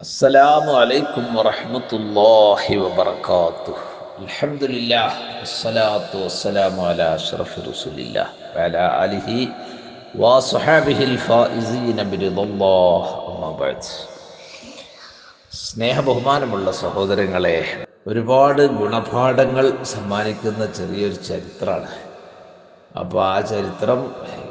അസ്സലാമു അലൈക്കും വറഹ്മത്തുള്ളാഹി വബറകാതുഹു. അൽഹംദുലില്ലാഹ് വസ്സലാത്തു വസ്സലാമു അലാ അഷ്റഫി റസൂലില്ലാഹ് വഅലാ ആലിഹി വസ്വഹാബിഹിൽ ഫായിസീന ബിറിദല്ലാഹ് അമ്മാ ബഅദ്. സ്നേഹബഹുമാനമുള്ള സഹോദരങ്ങളെ, ഒരുപാട് ഗുണപാഠങ്ങൾ സമ്മാനിക്കുന്ന ചെറിയൊരു ചരിത്രമാണ്. അപ്പോൾ ആ ചരിത്രം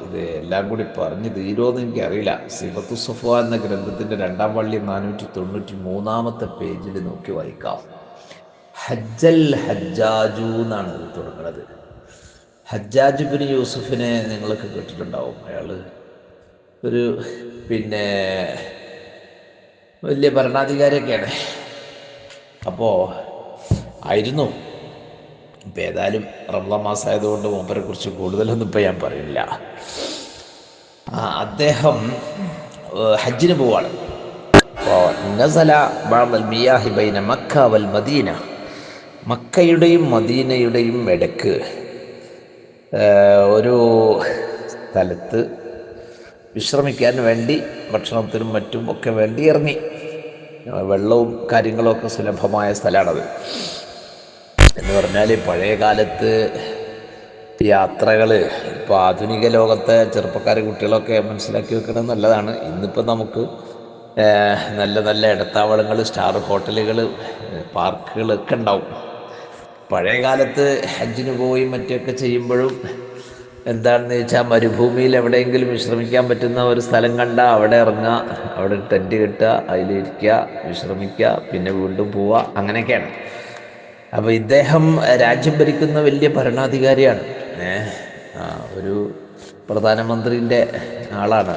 ഇത് എല്ലാം കൂടി പറഞ്ഞു തീരുമെന്ന് എനിക്കറിയില്ല. സിഫത്തു സഫ്വ എന്ന ഗ്രന്ഥത്തിൻ്റെ 2-ാം വള്ളി 493-ാമത്തെ പേജിൽ നോക്കി വായിക്കാം. ഹജ്ജൽ ഹജ്ജാജു എന്നാണ് ഇത് തുടങ്ങുന്നത്. ഹജ്ജാജ് ബിൻ യൂസുഫിനെ നിങ്ങളൊക്കെ കേട്ടിട്ടുണ്ടാവും. അയാൾ ഒരു വലിയ ഭരണാധികാരിയൊക്കെയാണ്. അപ്പോൾ ആയിരുന്നു. ഇപ്പം ഏതായാലും റമളാൻ മാസമായതുകൊണ്ട് മൂപ്പരെ കുറിച്ച് കൂടുതലൊന്നും ഇപ്പം ഞാൻ പറയില്ല. അദ്ദേഹം ഹജ്ജിന് പോവാണ്. അപ്പോൾ നസല ബഅദൽ മിയാഹി ബൈന മക്ക വൽ മദീന, മക്കയുടെയും മദീനയുടെയും ഇടയ്ക്ക് ഒരു സ്ഥലത്ത് വിശ്രമിക്കാൻ വേണ്ടി, ഭക്ഷണത്തിനും മറ്റും ഒക്കെ വേണ്ടി ഇറങ്ങി. വെള്ളവും കാര്യങ്ങളൊക്കെ സുലഭമായ സ്ഥലമാണത്. എന്ന് പറഞ്ഞാൽ പഴയ കാലത്ത് യാത്രകൾ, ഇപ്പോൾ ആധുനിക ലോകത്തെ ചെറുപ്പക്കാരെ കുട്ടികളൊക്കെ മനസ്സിലാക്കി വെക്കുന്നത് നല്ലതാണ്. ഇന്നിപ്പോൾ നമുക്ക് നല്ല നല്ല ഇടത്താവളങ്ങൾ, സ്റ്റാർ ഹോട്ടലുകൾ, പാർക്കുകളൊക്കെ ഉണ്ടാവും. പഴയ കാലത്ത് ഹജ്ജിന് പോയി മറ്റൊക്കെ ചെയ്യുമ്പോഴും എന്താണെന്ന് വെച്ചാൽ മരുഭൂമിയിൽ എവിടെയെങ്കിലും വിശ്രമിക്കാൻ പറ്റുന്ന ഒരു സ്ഥലം കണ്ടാൽ അവിടെ ഇറങ്ങുക, അവിടെ ടെൻറ്റ് കെട്ടുക, അതിലിരിക്കുക, വിശ്രമിക്കുക, പിന്നെ വീണ്ടും പോവുക, അങ്ങനെയൊക്കെയാണ്. അപ്പോൾ ഇദ്ദേഹം രാജ്യം ഭരിക്കുന്ന വലിയ ഭരണാധികാരിയാണ്. ഒരു പ്രധാനമന്ത്രിൻ്റെ ആളാണ്.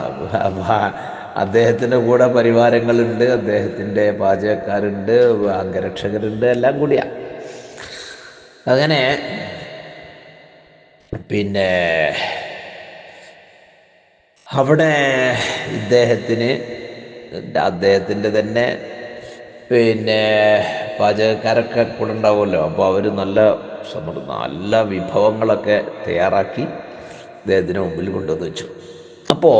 അദ്ദേഹത്തിൻ്റെ കൂടെ പരിവാരങ്ങളുണ്ട്, അദ്ദേഹത്തിൻ്റെ പാചകക്കാരുണ്ട്, അംഗരക്ഷകരുണ്ട്, എല്ലാം കൂടിയാണ്. അങ്ങനെ അവിടെ അദ്ദേഹത്തിൻ്റെ തന്നെ പാചകക്കാരൊക്കെ കൂടെ ഉണ്ടാവുമല്ലോ. അപ്പോൾ അവർ നല്ല വിഭവങ്ങളൊക്കെ തയ്യാറാക്കി ഇദ്ദേഹത്തിന് മുമ്പിൽ കൊണ്ടുവന്ന് വെച്ചു. അപ്പോൾ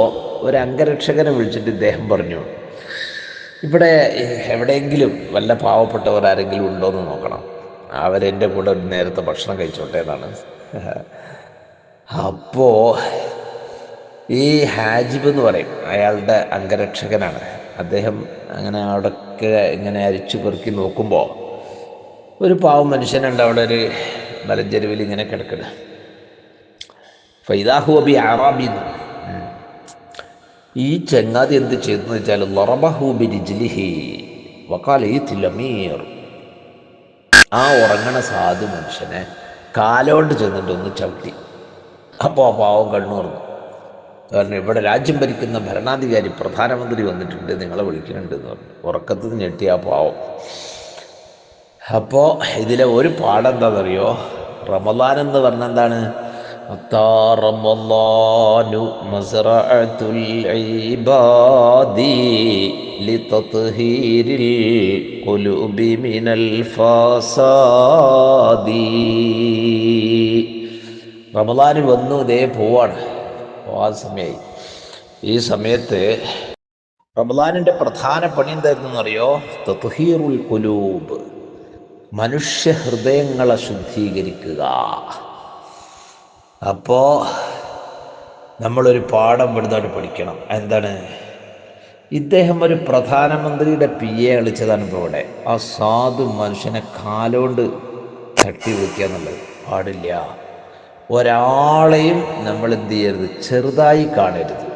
ഒരു അംഗരക്ഷകനെ വിളിച്ചിട്ട് ഇദ്ദേഹം പറഞ്ഞു, ഇവിടെ എവിടെയെങ്കിലും വല്ല പാവപ്പെട്ടവർ ആരെങ്കിലും ഉണ്ടോ എന്ന് നോക്കണം, അവരെൻ്റെ കൂടെ ഒരു നേരത്തെ ഭക്ഷണം കഴിച്ചോട്ടെ എന്നാണ്. അപ്പോൾ ഈ ഹാജിബ് എന്ന് പറയും, അയാളുടെ അംഗരക്ഷകനാണ്. അദ്ദേഹം അങ്ങനെ അവിടെയൊക്കെ ഇങ്ങനെ അരിച്ചു പെറുക്കി നോക്കുമ്പോൾ ഒരു പാവം മനുഷ്യനുണ്ട് അവിടെ, ഒരു മലഞ്ചെരുവിൽ ഇങ്ങനെ കിടക്കുന്നത്. ഫൈദാഹുബി ആറാബിന്ന്, ഈ ചങ്ങാതി എന്ത് ചെയ്തെന്ന് വെച്ചാൽ ലറബഹൂബി രിജ്ലിഹി വഖാല ഇത്ലമീർ, ആ ഉറങ്ങണ സാധു മനുഷ്യനെ കാലോണ്ട് ചെന്നിട്ട് ഒന്ന് ചവിട്ടി. അപ്പോൾ ആ പാവം കണ്ണു തുറന്നു. കാരണം ഇവിടെ രാജ്യം ഭരിക്കുന്ന ഭരണാധികാരി, പ്രധാനമന്ത്രി വന്നിട്ടുണ്ട്, നിങ്ങളെ വിളിക്കുന്നുണ്ട് എന്ന് പറഞ്ഞു. ഉറക്കത്തിൽ ഞെട്ടി ആ പാവം. അപ്പോൾ ഇതിലെ ഒരു പാഠം എന്താണെന്നറിയോ? റമളാൻ എന്ന് പറഞ്ഞാൽ എന്താണ്? റമളാനു മസ്റഅത്തുൽ ഇബാദി ലിതത്ഹീരിൽ ഖുലൂബി മിനൽ ഫസാദി. റമളാൻ വന്നു, ഇതേ പോവാണ്, പോകാൻ സമയമായി. ഈ സമയത്ത് റമളാനിൻ്റെ പ്രധാന പണി എന്തായിരുന്നെന്നറിയോ? തത്ഹീറുൽ ഖുലൂബ്, മനുഷ്യ ഹൃദയങ്ങളെ ശുദ്ധീകരിക്കുക. അപ്പോൾ നമ്മളൊരു പാഠം ഇവിടുന്നോട്ട് പഠിക്കണം. എന്താണ്? ഇദ്ദേഹം ഒരു പ്രധാനമന്ത്രിയുടെ PA കളിച്ചതാണ് ഇപ്പോൾ ഇവിടെ. ആ സാധു മനുഷ്യനെ കാലോണ്ട് തട്ടി വിളിക്കുക എന്നുള്ളത് പാടില്ല. ഒരാളെയും നമ്മൾ എന്ത് ചെയ്യരുത്, ചെറുതായി കാണരുത്.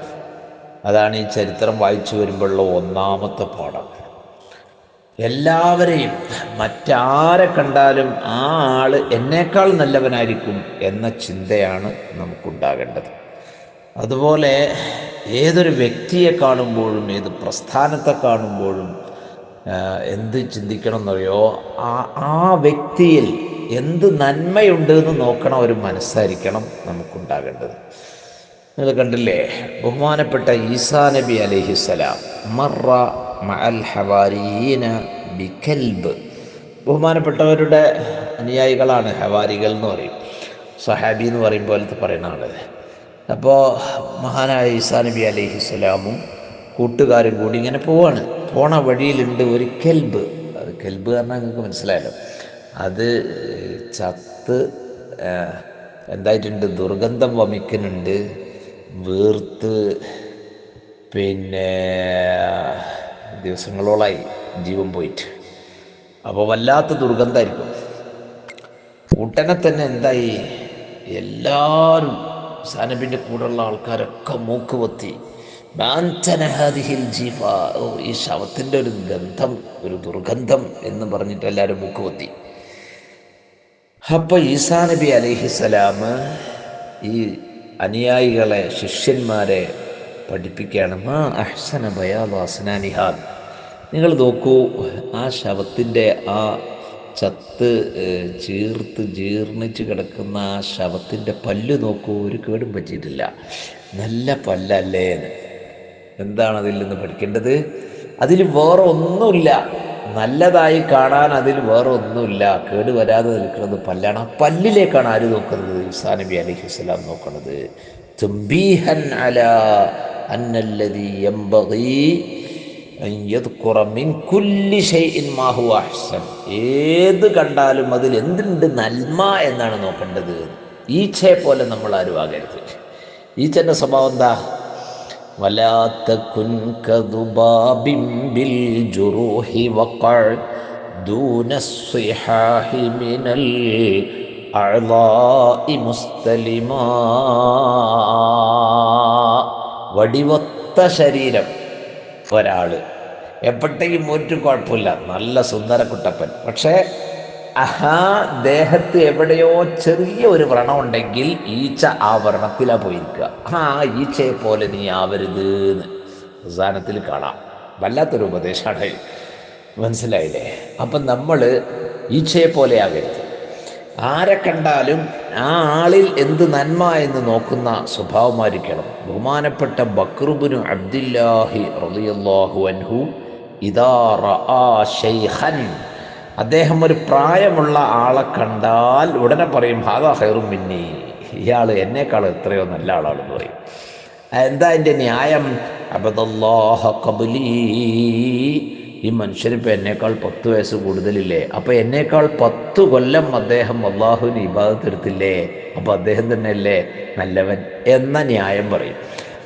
അതാണ് ഈ ചരിത്രം വായിച്ചു വരുമ്പോഴുള്ള ഒന്നാമത്തെ പാഠം. എല്ലാവരെയും, മറ്റാരെ കണ്ടാലും ആ ആൾ എന്നേക്കാൾ നല്ലവനായിരിക്കും എന്ന ചിന്തയാണ് നമുക്കുണ്ടാകേണ്ടത്. അതുപോലെ ഏതൊരു വ്യക്തിയെ കാണുമ്പോഴും, ഏത് പ്രസ്ഥാനത്തെ കാണുമ്പോഴും എന്ത് ചിന്തിക്കണം എന്നറിയോ? ആ വ്യക്തിയിൽ എന്ത് നന്മയുണ്ട് എന്ന് നോക്കണ ഒരു മനസ്സായിരിക്കണം നമുക്കുണ്ടാകേണ്ടത്. നിങ്ങൾ കണ്ടില്ലേ, ബഹുമാനപ്പെട്ട ഈസാ നബി അലൈഹിസ്സലാം മറ മഅൽ ഹവാരിയീന ബികൽബ്, ബഹുമാനപ്പെട്ടവരുടെ അനുയായികളാണ് ഹവാരികൾ എന്ന് പറയും, സഹാബി എന്ന് പറയും പോലത്തെ പറയുന്ന ആള്. അപ്പോൾ മഹാനായ ഈസാ നബി അലൈഹിസ്സലാമും കൂട്ടുകാരും കൂടി ഇങ്ങനെ പോവാണ്. പോണ വഴിയിലുണ്ട് ഒരു കെൽബ്. അത് കെൽബ് പറഞ്ഞാൽ നിങ്ങൾക്ക് മനസ്സിലായല്ലോ. അത് ചത്ത് എന്തായിട്ടുണ്ട്, ദുർഗന്ധം വമിക്കുന്നുണ്ട്, വീർത്ത് പിന്നെ ദിവസങ്ങളോളായി ജീവൻ പോയിട്ട്. അപ്പോൾ വല്ലാത്ത ദുർഗന്ധമായിരിക്കും. ഉടനെ തന്നെ എന്തായി, എല്ലാവരും സാനബിൻ്റെ കൂടെയുള്ള ആൾക്കാരൊക്കെ മൂക്ക് പൊത്തി, ജീഫ, ഓ ഈ ശവത്തിൻ്റെ ഒരു ഗന്ധം, ഒരു ദുർഗന്ധം എന്ന് പറഞ്ഞിട്ട് എല്ലാവരും മൂക്ക് പൊത്തി. അപ്പോൾ ഈസാ നബി അലൈഹിസ്സലാം ഈ അനുയായികളെ, ശിഷ്യന്മാരെ പഠിപ്പിക്കുകയാണ്. മാ അഹ്സന ബയാദു അസ്നാനിഹാ, നിങ്ങൾ നോക്കൂ, ആ ശവത്തിൻ്റെ ആ ചത്ത് ചീർത്ത് ജീർണിച്ച് കിടക്കുന്ന ആ ശവത്തിൻ്റെ പല്ല് നോക്കൂ, ഒരു കേടും പറ്റിയിട്ടില്ല, നല്ല പല്ലല്ലേ എന്ന്. എന്താണ് അതിൽ നിന്ന് പഠിക്കേണ്ടത്? അതിൽ വേറെ ഒന്നുമില്ല, നല്ലതായി കാണാൻ അതിൽ വേറെ ഒന്നുമില്ല, കേട് വരാതെ നിൽക്കുന്നത് പല്ലാണ്. ആ പല്ലിലേക്കാണ് ആര് നോക്കുന്നത്? ഈസാ നബി അലൈഹിസ്സലാം നോക്കുന്നത്. തംബീഹൻ അലാ അന്നല്ലദീ യംബഗീ അൻ യദ്കുറ മിൻ കുല്ലി ഷൈഇൻ മാ ഹുവ അഹ്സൻ, ഏത് കണ്ടാലും അതിൽ എന്തുണ്ട് നന്മ എന്നാണ് നോക്കേണ്ടത്. ഈച്ചയെ പോലെ നമ്മൾ ആരും ആകരുത്. ഈച്ചൻ്റെ സ്വഭാവം എന്താ? വലാ തകുൻ കദുബാബിൻ ബിൽ ജുറൂഹി വഖഅ ദൂന സ്സിഹാഹി മിനൽ അഅ്ളാഇ മുസ്തലിമാ. വടിവൊത്ത ശരീരം ഒരാൾ, എപ്പോഴത്തേക്കും ഒരു കുഴപ്പമില്ല, നല്ല സുന്ദര കുട്ടപ്പൻ, പക്ഷേ ആ ദേഹത്ത് എവിടെയോ ചെറിയ ഒരു വ്രണം ഉണ്ടെങ്കിൽ ഈച്ച ആ വ്രണത്തിലാണ് പോയിരിക്കുക. ആ ഈച്ചയെ പോലെ നീ ആവരുത് എന്ന് അവസാനത്തിൽ കാണാം. വല്ലാത്തൊരു ഉപദേശമാണ്, മനസ്സിലായില്ലേ? അപ്പം നമ്മൾ ഈച്ചയെ പോലെ ആകരുത്. ആരെ കണ്ടാലും ആ ആളിൽ എന്ത് നന്മ എന്ന് നോക്കുന്ന സ്വഭാവമായിരിക്കണം. ബഹുമാനപ്പെട്ട ബക്റുബ്നു അബ്ദില്ലാഹി റളിയല്ലാഹു അൻഹു ഇദാ റആ ശൈഖൻ, അദ്ദേഹം ഒരു പ്രായമുള്ള ആളെ കണ്ടാൽ ഉടനെ പറയും ഹാദാ ഖൈറും മിന്നി, ഇയാൾ എന്നേക്കാൾ എത്രയോ നല്ല ആളാണെന്ന് പറയും. എന്താ അതിൻ്റെ ന്യായം? അബദല്ലാഹ ഖബ്ലീ, ഈ മനുഷ്യനിപ്പോൾ എന്നേക്കാൾ 10 വയസ്സ് കൂടുതലില്ലേ, അപ്പോൾ എന്നേക്കാൾ 10 കൊല്ലം അദ്ദേഹം അള്ളാഹുവിന് ഇബാദത്ത് എടുത്തില്ലേ, അപ്പോൾ അദ്ദേഹം തന്നെയല്ലേ നല്ലവൻ എന്ന ന്യായം പറയും.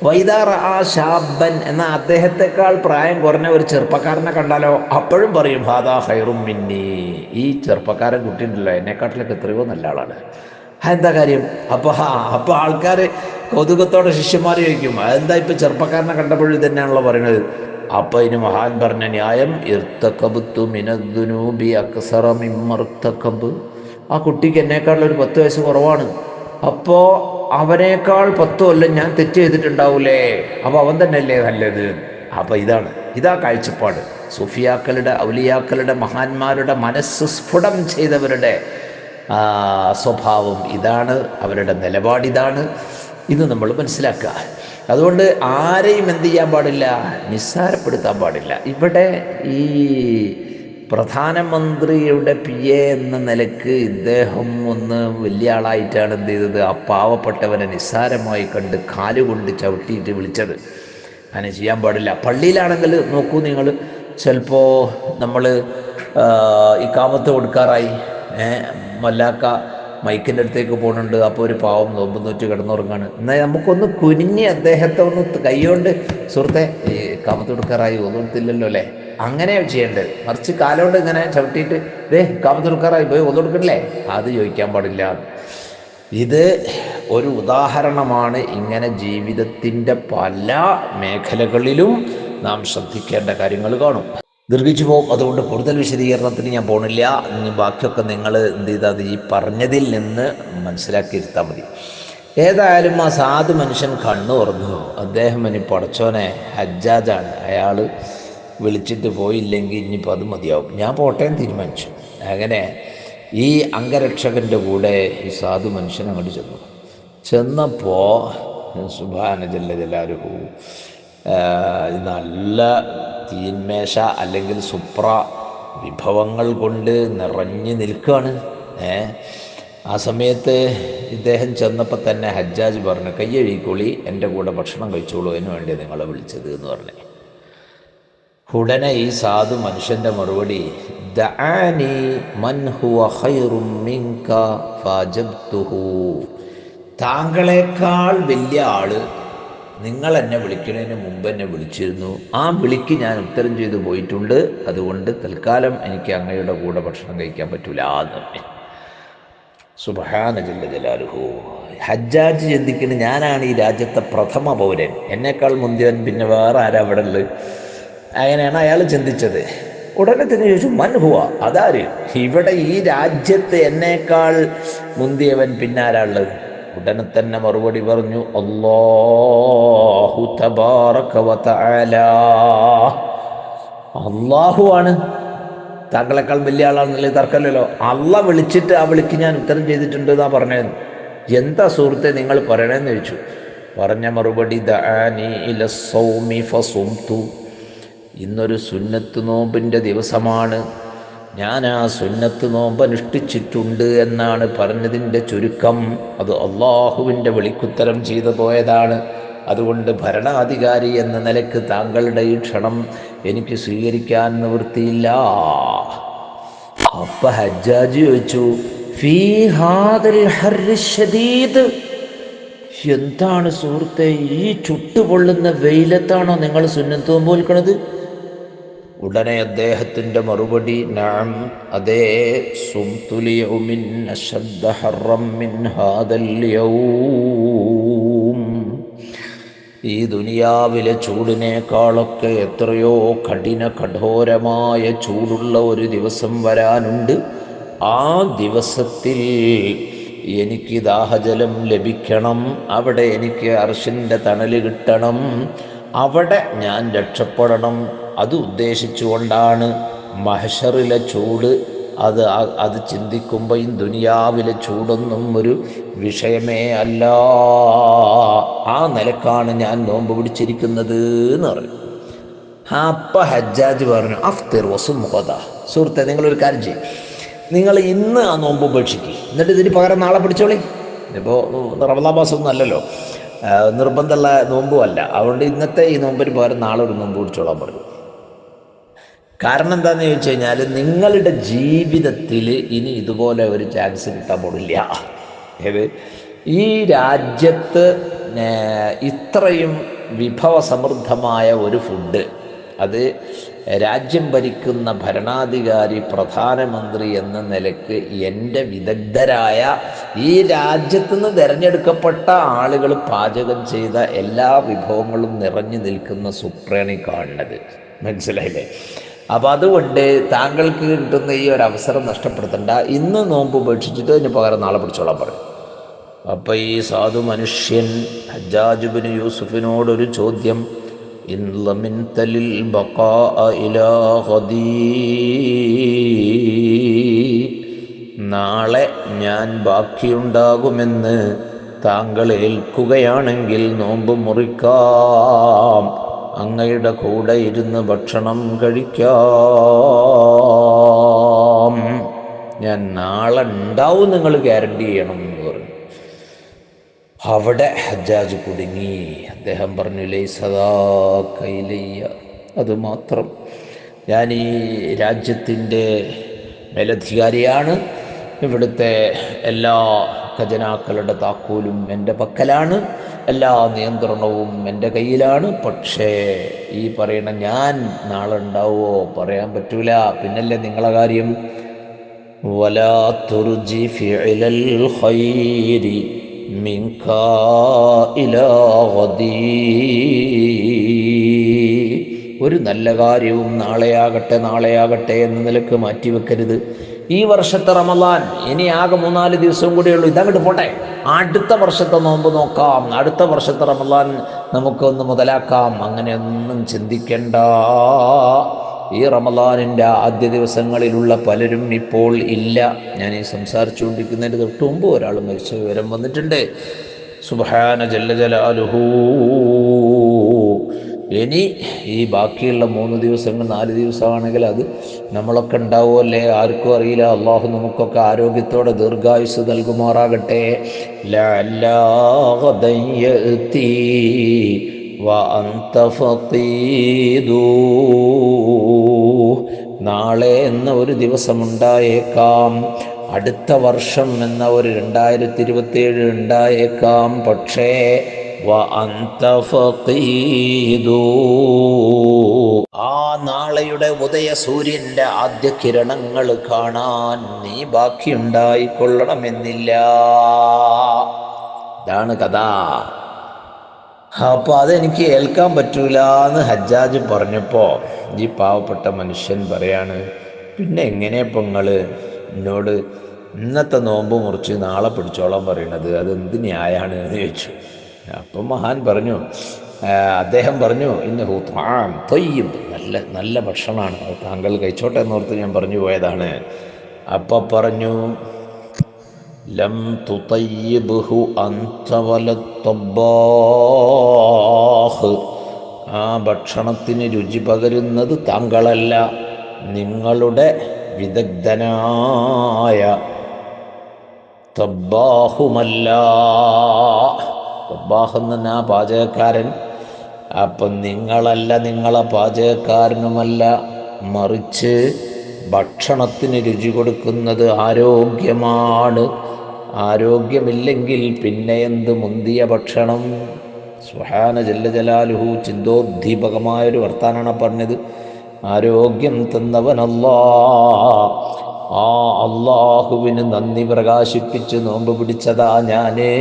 വൈദാറ ആ ഷാബൻ, എന്നാൽ അദ്ദേഹത്തെക്കാൾ പ്രായം കുറഞ്ഞ ഒരു ചെറുപ്പക്കാരനെ കണ്ടാലോ അപ്പോഴും പറയും ഹാദാ ഖൈറും മിന്നി, ഈ ചെറുപ്പക്കാരൻ കുട്ടിയുണ്ടല്ലോ എന്നെക്കാട്ടിലൊക്കെ എത്രയോ നല്ല ആളാണ്. എന്താ കാര്യം? അപ്പോൾ ആൾക്കാർ കൗതുകത്തോടെ ശിഷ്യന്മാർ ചോദിക്കും, അതെന്താ ഇപ്പം ചെറുപ്പക്കാരനെ കണ്ടപ്പോഴും ഇതന്നെയാണല്ലോ പറയണത്. അപ്പോൾ ഇതിന് മഹാൻ പറഞ്ഞ ന്യായം, ഇർത്തഖബ്തു മിനദ്ദുനൂബി അക്സറ മിമ്മർത്തഖബ്, ആ കുട്ടിക്ക് എന്നേക്കാളൊരു 10 വയസ്സ് കുറവാണ്, അപ്പോൾ അവനേക്കാൾ 10 കൊല്ലം ഞാൻ തെറ്റ് ചെയ്തിട്ടുണ്ടാവൂലേ, അപ്പോൾ അവൻ തന്നെയല്ലേ നല്ലത്. അപ്പോൾ ഇതാ കാഴ്ചപ്പാട്. സൂഫിയാക്കളുടെ, ഔലിയാക്കളുടെ, മഹാന്മാരുടെ മനസ്സ് സ്ഫുടം ചെയ്തവരുടെ സ്വഭാവം ഇതാണ്, അവരുടെ നിലപാടിതാണ്. ഇത് നമ്മൾ മനസ്സിലാക്കുക. അതുകൊണ്ട് ആരെയും എന്ത് ചെയ്യാൻ പാടില്ല, നിസ്സാരപ്പെടുത്താൻ പാടില്ല. ഇവിടെ ഈ പ്രധാനമന്ത്രിയുടെ PA എന്ന നിലക്ക് ഇദ്ദേഹം ഒന്ന് വലിയ ആളായിട്ടാണ് എന്ത് ചെയ്തത്, ആ പാവപ്പെട്ടവനെ നിസ്സാരമായി കണ്ട് കാലുകൊണ്ട് ചവിട്ടിയിട്ട് വിളിച്ചത്. അങ്ങനെ ചെയ്യാൻ പാടില്ല. പള്ളിയിലാണെങ്കിൽ നോക്കൂ നിങ്ങൾ, ചിലപ്പോൾ നമ്മൾ ഇഖാമത്ത് കൊടുക്കാറായി, മല്ലാക്ക മൈക്കിൻ്റെ അടുത്തേക്ക് പോകുന്നുണ്ട്, അപ്പോൾ ഒരു പാവം നോമ്പ് നോറ്റ് കിടന്നുറങ്ങാണ്. എന്നാൽ നമുക്കൊന്ന് കുനിഞ്ഞ് അദ്ദേഹത്തെ ഒന്ന് കൈകൊണ്ട്, സുഹൃത്തെ ഈ ഇഖാമത്ത് കൊടുക്കാറായി ഒന്നും എടുത്തില്ലല്ലോ അല്ലേ, അങ്ങനെ ചെയ്യേണ്ടത്. മറിച്ച് കാലോണ്ട് ഇങ്ങനെ ചവിട്ടിയിട്ട് ഇഖാമത്ത് കൊടുക്കാറായി പോയി ഒന്നും കൊടുക്കണില്ലേ, അത് ചോദിക്കാൻ പാടില്ല. ഇത് ഒരു ഉദാഹരണമാണ്. ഇങ്ങനെ ജീവിതത്തിൻ്റെ പല മേഖലകളിലും നാം ശ്രദ്ധിക്കേണ്ട കാര്യങ്ങൾ കാണും. ദീർഘിച്ചു പോകും, അതുകൊണ്ട് കൂടുതൽ വിശദീകരണത്തിന് ഞാൻ പോണില്ല. ഇനി ബാക്കിയൊക്കെ നിങ്ങൾ എന്ത് ചെയ്താൽ ഈ പറഞ്ഞതിൽ നിന്ന് മനസ്സിലാക്കിയിരുത്താൽ മതി. ഏതായാലും ആ സാധു മനുഷ്യൻ കണ്ണു തുറന്നു. അദ്ദേഹം ഇനി പടച്ചോനെ ഹജ്ജാജാണ്, അയാൾ വിളിച്ചിട്ട് പോയില്ലെങ്കിൽ ഇനിയിപ്പോൾ അത് മതിയാവും, ഞാൻ പോട്ടേന്ന് തീരുമാനിച്ചു. അങ്ങനെ ഈ അംഗരക്ഷകൻ്റെ കൂടെ ഈ സാധു മനുഷ്യൻ അങ്ങോട്ട് ചെന്നപ്പോൾ സുബ്ഹാന ജല്ല ജലാലുഹു നല്ല തീന്മേശ അല്ലെങ്കിൽ സുപ്ര വിഭവങ്ങൾ കൊണ്ട് നിറഞ്ഞു നിൽക്കുകയാണ്. ആ സമയത്ത് ഇദ്ദേഹം ചെന്നപ്പോൾ തന്നെ ഹജ്ജാജ് പറഞ്ഞു, കയ്യഴിക്കൊളി, എൻ്റെ കൂടെ ഭക്ഷണം കഴിച്ചോളൂ, എന്ന് വേണ്ടി നിങ്ങളെ വിളിച്ചത് എന്ന് പറഞ്ഞു. ഉടനെ ഈ സാധു മനുഷ്യൻ്റെ മറുപടി, ദഅാനി മൻ ഹുവ ഖൈറും മിൻക ഫഅജബ്തുഹു. താങ്കളെക്കാൾ വലിയ ആള് നിങ്ങൾ എന്നെ വിളിക്കുന്നതിന് മുമ്പ് എന്നെ വിളിച്ചിരുന്നു. ആ വിളിക്ക് ഞാൻ ഉത്തരം ചെയ്തു പോയിട്ടുണ്ട്. അതുകൊണ്ട് തൽക്കാലം എനിക്ക് അങ്ങയുടെ കൂടെ ഭക്ഷണം കഴിക്കാൻ പറ്റൂല എന്ന്. സുബ്ഹാന ജല്ല ജലാലുഹു. ഹജ്ജാജ് ചിന്തിക്കുന്നു, ഞാനാണ് ഈ രാജ്യത്തെ പ്രഥമ പൗരൻ, എന്നേക്കാൾ മുന്തിയവൻ പിന്നെ വേറെ ആരാ അവിടെ ഉള്ളത്? അങ്ങനെയാണ് അയാൾ ചിന്തിച്ചത്. ഉടനെ തന്നെ ചോദിച്ചു, മൻഹുവ, അതാര് ഇവിടെ ഈ രാജ്യത്ത് എന്നേക്കാൾ മുന്തിയവൻ പിന്നാരാ ഉള്ളത്? ഉടനെ തന്നെ മറുപടി പറഞ്ഞു, അല്ലാഹു തബാറക വ തആല. അല്ലാഹു ആണ്, താങ്കളെക്കാൾ വലിയ ആളാണെന്നല്ലേ തർക്കമല്ലല്ലോ. അള്ള വിളിച്ചിട്ട് ആ വിളിക്ക് ഞാൻ ഉത്തരം ചെയ്തിട്ടുണ്ട് എന്നാ പറഞ്ഞത്. എന്താ സുഹൃത്തെ നിങ്ങൾ പറയണേന്ന് ചോദിച്ചു. പറഞ്ഞ മറുപടി, ദഅാനി ഇലസ്സൗമി ഫസുംതു. ഇന്നൊരു സുന്നത്ത് നോമ്പിൻ്റെ ദിവസമാണ്, ഞാൻ ആ സുന്നത്ത് നോമ്പ് അനുഷ്ഠിച്ചിട്ടുണ്ട് എന്നാണ് പറഞ്ഞതിൻ്റെ ചുരുക്കം. അത് അള്ളാഹുവിൻ്റെ വിളിക്കുത്തരം ചെയ്തു പോയതാണ്. അതുകൊണ്ട് ഭരണാധികാരി എന്ന നിലക്ക് താങ്കളുടെ ഈ ക്ഷണം എനിക്ക് സ്വീകരിക്കാൻ നിവൃത്തിയില്ല. അപ്പ ഹജ്ജാജ് ചോദിച്ചു, ഫീ ഹാദൽ ഹർരി ശദീദ്. എന്താണ് സുഹൃത്തെ, ഈ ചുട്ടുപൊള്ളുന്ന വെയിലത്താണോ നിങ്ങൾ സുന്നത്ത് നോമ്പ് നോൽക്കണത്? ഉടനെ അദ്ദേഹത്തിൻ്റെ മറുപടി, നഅം, അതേ, സുംതു ലിയൗമിൻ അശദ്ദ ഹർറൻ മിൻ ഹാദൽ യൗം. ഈ ദുനിയാവിലെ ചൂടിനേക്കാളൊക്കെ എത്രയോ കഠോരമായ ചൂടുള്ള ഒരു ദിവസം വരാനുണ്ട്. ആ ദിവസത്തിൽ എനിക്ക് ദാഹജലം ലഭിക്കണം, അവിടെ എനിക്ക് അർശിൻ്റെ തണൽ കിട്ടണം, അവിടെ ഞാൻ രക്ഷപ്പെടണം. അത് ഉദ്ദേശിച്ചുകൊണ്ടാണ് മഹ്ശറിലെ ചൂട്. അത് ചിന്തിക്കുമ്പോൾ ഈ ദുനിയാവിലെ ചൂടൊന്നും ഒരു വിഷയമേ അല്ല. ആ നിലക്കാണ് ഞാൻ നോമ്പ് പിടിച്ചിരിക്കുന്നത് എന്ന് പറഞ്ഞു. അപ്പം ഹജ്ജാജ് പറഞ്ഞു, അഫ്തിർ വസും ഗദ. സുഹൃത്തെ, നിങ്ങളൊരു കാര്യം ചെയ്യും, നിങ്ങൾ ഇന്ന് ആ നോമ്പ് ഉപേക്ഷിക്കുക, എന്നിട്ട് ഇതിന് പകരം നാളെ പിടിച്ചോളി. ഇപ്പോൾ റമദാൻ മാസമൊന്നും അല്ലല്ലോ, നിർബന്ധമുള്ള നോമ്പും അല്ല. അതുകൊണ്ട് ഇന്നത്തെ ഈ നോമ്പിന് പകരം നാളെ ഒരു നോമ്പ് പിടിച്ചോളാൻ പറഞ്ഞു. കാരണം എന്താണെന്ന് ചോദിച്ചു കഴിഞ്ഞാൽ, നിങ്ങളുടെ ജീവിതത്തിൽ ഇനി ഇതുപോലെ ഒരു ചാൻസ് കിട്ടാൻ പോടില്ല. ഏത് ഈ രാജ്യത്ത് ഇത്രയും വിഭവസമൃദ്ധമായ ഒരു ഫുഡ്, അത് രാജ്യം ഭരിക്കുന്ന ഭരണാധികാരി, പ്രധാനമന്ത്രി എന്ന നിലക്ക് എൻ്റെ വിദഗ്ധരായ ഈ രാജ്യത്തു നിന്ന് തിരഞ്ഞെടുക്കപ്പെട്ട ആളുകൾ പാചകം ചെയ്ത എല്ലാ വിഭവങ്ങളും നിറഞ്ഞു നിൽക്കുന്ന സുപ്രേണി കാണുന്നത്. മനസ്സിലായില്ലേ? അപ്പം അതുകൊണ്ട് താങ്കൾക്ക് കിട്ടുന്ന ഈ ഒരു അവസരം നഷ്ടപ്പെടുത്തണ്ട. ഇന്ന് നോമ്പ് ഉപേക്ഷിച്ചിട്ട് അതിന് പകരം നാളെ പിടിച്ചോളാൻ പറയും. അപ്പം ഈ സാധു മനുഷ്യൻ ഹജ്ജാജ് ഇബ്നു യൂസുഫിനോടൊരു ചോദ്യം, ഇൻ ലമിൻത ലിൽ ബഖാഅ ഇലാ ഗദീ. നാളെ ഞാൻ ബാക്കിയുണ്ടാകുമെന്ന് താങ്കൾ ഏൽക്കുകയാണെങ്കിൽ നോമ്പ് മുറിക്കാം, അങ്ങയുടെ കൂടെ ഇരുന്ന് ഭക്ഷണം കഴിക്കാം. ഞാൻ നാളെ ഉണ്ടാവും, നിങ്ങൾ ഗ്യാരണ്ടി ചെയ്യണം എന്ന് പറഞ്ഞു. അവിടെ ഹജ്ജാജ് കുടുങ്ങി. അദ്ദേഹം പറഞ്ഞു, ലൈസദാക ഇലയ്യ. അതുമാത്രം, ഞാൻ ഈ രാജ്യത്തിൻ്റെ മേലധികാരിയാണ്, ഇവിടുത്തെ എല്ലാ ഖജനാക്കളുടെ താക്കോലും എൻ്റെ പക്കലാണ്, എല്ലാ നിയന്ത്രണവും എൻ്റെ കയ്യിലാണ്. പക്ഷേ ഈ പറയണ ഞാൻ നാളെ ഉണ്ടാവുമോ പറയാൻ പറ്റൂല. പിന്നല്ലേ നിങ്ങളെ കാര്യം, വലാ തുർജി ഫിഅലൽ ഖൈരി മിൻക ഇലാ ഗദീ. ഒരു നല്ല കാര്യവും നാളെയാകട്ടെ എന്ന നിലക്ക് മാറ്റിവെക്കരുത്. ഈ വർഷത്തെ റമദാൻ ഇനി ആകെ 3-4 ദിവസവും കൂടിയുള്ളൂ. ഇതങ്ങോട്ട് പോട്ടെ, അടുത്ത വർഷത്തെ നോമ്പ് നോക്കാം, അടുത്ത വർഷത്തെ റമദാൻ നമുക്കൊന്ന് മുതലാക്കാം. അങ്ങനെയൊന്നും ചിന്തിക്കണ്ട. ഈ റമദാനിൻ്റെ ആദ്യ ദിവസങ്ങളിലുള്ള പലരും ഇപ്പോൾ ഇല്ല. ഞാൻ ഈ സംസാരിച്ചുകൊണ്ടിരിക്കുന്നതിന് തൊട്ട് മുമ്പ് ഒരാൾ മരിച്ച വിവരം വന്നിട്ടുണ്ട്. സുബ്ഹാന ജല്ല ജലാലുഹു. ഇനി ഈ ബാക്കിയുള്ള 3 ദിവസങ്ങൾ 4 ദിവസമാണെങ്കിൽ അത് നമ്മളൊക്കെ ഉണ്ടാവുമല്ലേ, ആർക്കും അറിയില്ല. അള്ളാഹു നമുക്കൊക്കെ ആരോഗ്യത്തോടെ ദീർഘായുസ് നൽകുമാറാകട്ടെ. വഅൻത ഫഖീദു. നാളെ എന്ന ഒരു ദിവസമുണ്ടായേക്കാം, അടുത്ത വർഷം എന്ന ഒരു 2027 ഉണ്ടായേക്കാം. പക്ഷേ വഅൻത ഫഖീദു, ആ നാളെയുടെ ഉദയ സൂര്യന്റെ ആദ്യ കിരണങ്ങൾ കാണാൻ നീ ബാക്കിയുണ്ടായിക്കൊള്ളണമെന്നില്ല. ഇതാണ് കഥ. അപ്പൊ അതെനിക്ക് ഏൽക്കാൻ പറ്റൂല എന്ന് ഹജ്ജാജ് പറഞ്ഞപ്പോ ഈ പാവപ്പെട്ട മനുഷ്യൻ പറയാണ്, പിന്നെ എങ്ങനെ നിങ്ങള് എന്നോട് ഇന്നത്തെ നോമ്പ് മുറിച്ച് നാളെ പിടിച്ചോളാൻ പറയണത്? അതെന്ത് ന്യായാണ് എന്ന് ചോദിച്ചു. അപ്പം മഹാൻ പറഞ്ഞു, അദ്ദേഹം പറഞ്ഞു, ഇന്നഹു ത്വആം ത്വയ്യിബ്, നല്ല നല്ല ഭക്ഷണമാണ്, താങ്കൾ കഴിച്ചോട്ടെ എന്നോർത്ത് ഞാൻ പറഞ്ഞു പോയതാണ്. അപ്പം പറഞ്ഞു, ലം തുതയ്യിബ്ഹു അൻത വലത്തബ്ബാഹ്, ആ ഭക്ഷണത്തിന് രുചി പകരുന്നത് താങ്കളല്ല, നിങ്ങളുടെ വിദഗ്ധനായ തബ്ബാഹുമല്ല. തബ്ബാഹ് എന്ന ആ പാചകക്കാരൻ, അപ്പം നിങ്ങളല്ല, നിങ്ങളെ പാചകക്കാരനുമല്ല, മറിച്ച് ഭക്ഷണത്തിന് രുചി കൊടുക്കുന്നത് ആരോഗ്യമാണ്. ആരോഗ്യമില്ലെങ്കിൽ പിന്നെ എന്ത് മുന്തിയ ഭക്ഷണം. സുബ്ഹാന ജല്ല ജലാലുഹു, ചിന്തോദ്ദീപകമായൊരു വർത്താനാണ് പറഞ്ഞത്. ആരോഗ്യം തന്നവനല്ലാഹ്, ആ അള്ളാഹുവിന് നന്ദി പ്രകാശിപ്പിച്ച് നോമ്പ് പിടിച്ചതാ ഞാന്.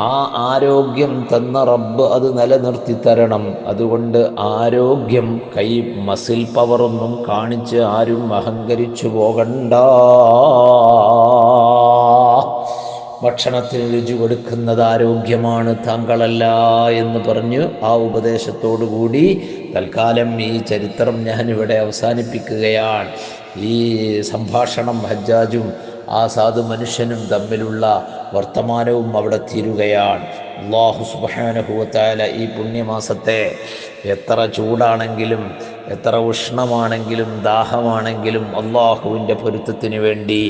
ആ ആരോഗ്യം തന്ന റബ്ബ് അത് നിലനിർത്തി തരണം. അതുകൊണ്ട് ആരോഗ്യം, കൈ മസിൽ പവറൊന്നും കാണിച്ച് ആരും അഹങ്കരിച്ചു പോകണ്ട. ഭക്ഷണത്തിന് രുചി കൊടുക്കുന്നത് ആരോഗ്യമാണ്, താങ്കളല്ല എന്ന് പറഞ്ഞു ആ ഉപദേശത്തോടു കൂടി തൽക്കാലം ഈ ചരിത്രം ഞാനിവിടെ അവസാനിപ്പിക്കുകയാണ്. ഈ സംഭാഷണം ഹജ്ജാജും ആ സാധു മനുഷ്യനും തമ്മിലുള്ള വർത്തമാനവും അവിടെ തീരുകയാണ്. അല്ലാഹു സുബ്ഹാനഹു വ തആല ഈ പുണ്യമാസത്തെ എത്ര ചൂടാണെങ്കിലും എത്ര ഉഷ്ണമാണെങ്കിലും ദാഹമാണെങ്കിലും അള്ളാഹുവിൻ്റെ പൊരുത്തത്തിന് വേണ്ടി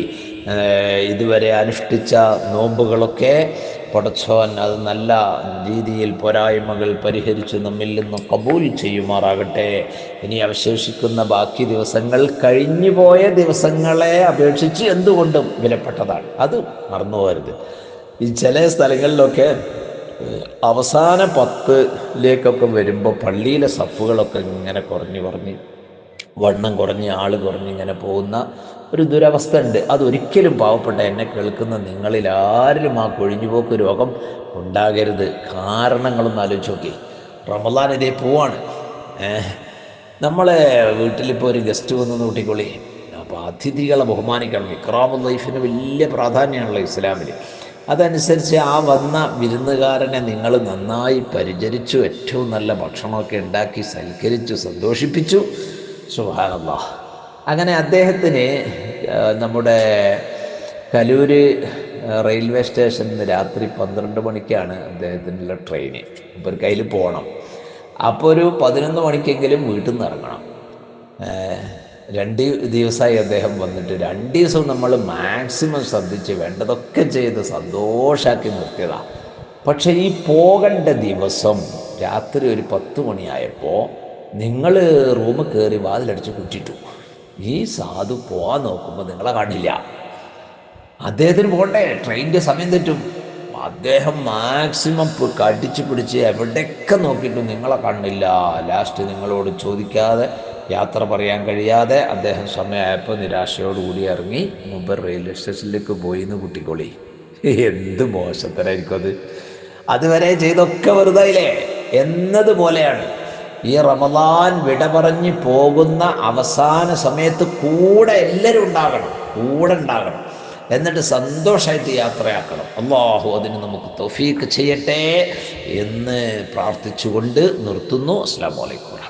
ഇതുവരെ അനുഷ്ഠിച്ച നോമ്പുകളൊക്കെ പടച്ചോൻ അത് നല്ല രീതിയിൽ പോരായ്മകൾ പരിഹരിച്ച് നമ്മിൽ നിന്ന് കബൂൽ ചെയ്യുമാറാകട്ടെ. ഇനി അവശേഷിക്കുന്ന ബാക്കി ദിവസങ്ങൾ കഴിഞ്ഞുപോയ ദിവസങ്ങളെ അപേക്ഷിച്ച് എന്തുകൊണ്ടും വിലപ്പെട്ടതാണ്, അത് മറന്നുപോകരുത്. ഈ ചില സ്ഥലങ്ങളിലൊക്കെ അവസാന 10ലേക്കൊക്കെ വരുമ്പോൾ പള്ളിയിലെ സഫുകളൊക്കെ ഇങ്ങനെ കുറഞ്ഞ് വണ്ണം കുറഞ്ഞ് ആൾ കുറഞ്ഞ് ഇങ്ങനെ പോകുന്ന ഒരു ദുരവസ്ഥ ഉണ്ട്. അതൊരിക്കലും പാവപ്പെട്ട എന്നെ കേൾക്കുന്ന നിങ്ങളിൽ ആരിലും ആ കൊഴിഞ്ഞുപോക്ക് രോഗം ഉണ്ടാകരുത്. കാരണങ്ങളൊന്നും ആലോചിച്ച് നോക്കി. റമളാൻ ഇതേ പോവാണ്. നമ്മളെ വീട്ടിലിപ്പോൾ ഒരു ഗസ്റ്റ് വന്ന് കൂട്ടിക്കൊള്ളി, അപ്പോൾ അതിഥികളെ ബഹുമാനിക്കണം. ഇക്റാമുൽ ലൈഫിന് വലിയ പ്രാധാന്യമാണല്ലോ ഇസ്ലാമിൽ. അതനുസരിച്ച് ആ വന്ന വിരുന്നുകാരനെ നിങ്ങൾ നന്നായി പരിചരിച്ചു, ഏറ്റവും നല്ല ഭക്ഷണമൊക്കെ ഉണ്ടാക്കി സൽക്കരിച്ചു സന്തോഷിപ്പിച്ചു. സുബ്ഹാനല്ലാഹ്. അങ്ങനെ അദ്ദേഹത്തിന് നമ്മുടെ കലൂര് റെയിൽവേ സ്റ്റേഷനിൽ നിന്ന് രാത്രി 12 മണിക്കാണ് അദ്ദേഹത്തിനുള്ള ട്രെയിന്. അപ്പോൾ ഒരു കയ്യിൽ പോകണം. അപ്പോൾ ഒരു 11 മണിക്കെങ്കിലും വീട്ടിൽ നിന്ന് ഇറങ്ങണം. 2 ദിവസമായി അദ്ദേഹം വന്നിട്ട്. 2 ദിവസവും നമ്മൾ മാക്സിമം ശ്രദ്ധിച്ച് വേണ്ടതൊക്കെ ചെയ്ത് സന്തോഷമാക്കി നിർത്തിയതാണ്. പക്ഷേ ഈ പോകേണ്ട ദിവസം രാത്രി ഒരു 10 മണിയായപ്പോൾ നിങ്ങൾ റൂമിൽ കയറി വാതിലടിച്ച് കുറ്റിട്ടു. ഈ സാധു പോകാൻ നോക്കുമ്പോൾ നിങ്ങളെ കാണില്ല. അദ്ദേഹത്തിന് പോകണ്ടേ, ട്രെയിനിൻ്റെ സമയം തെറ്റും. അദ്ദേഹം മാക്സിമം കടിച്ചു പിടിച്ച് എവിടെയൊക്കെ നോക്കിയിട്ടും നിങ്ങളെ കാണില്ല. ലാസ്റ്റ് നിങ്ങളോട് ചോദിക്കാതെ, യാത്ര പറയാൻ കഴിയാതെ അദ്ദേഹം സമയമായപ്പോൾ നിരാശയോടുകൂടി ഇറങ്ങി മുമ്പ് റെയിൽവേ സ്റ്റേഷനിലേക്ക് പോയി എന്ന് കുട്ടിക്കൊള്ളി. എന്ത് മോശത്തരായിരിക്കും അത്. അതുവരെ ചെയ്തൊക്കെ വെറുതായില്ലേ എന്നതുപോലെയാണ് ഈ റമളാൻ വിട പറഞ്ഞ് പോകുന്ന അവസാന സമയത്ത് കൂടെ എല്ലാവരും ഉണ്ടാകണം, കൂടെ ഉണ്ടാകണം. എന്നിട്ട് സന്തോഷമായിട്ട് യാത്രയാക്കണം. അല്ലാഹു അതിന് നമുക്ക് തൗഫീഖ് ചെയ്യട്ടെ എന്ന് പ്രാർത്ഥിച്ചുകൊണ്ട് നിർത്തുന്നു. അസ്സലാമു അലൈക്കും.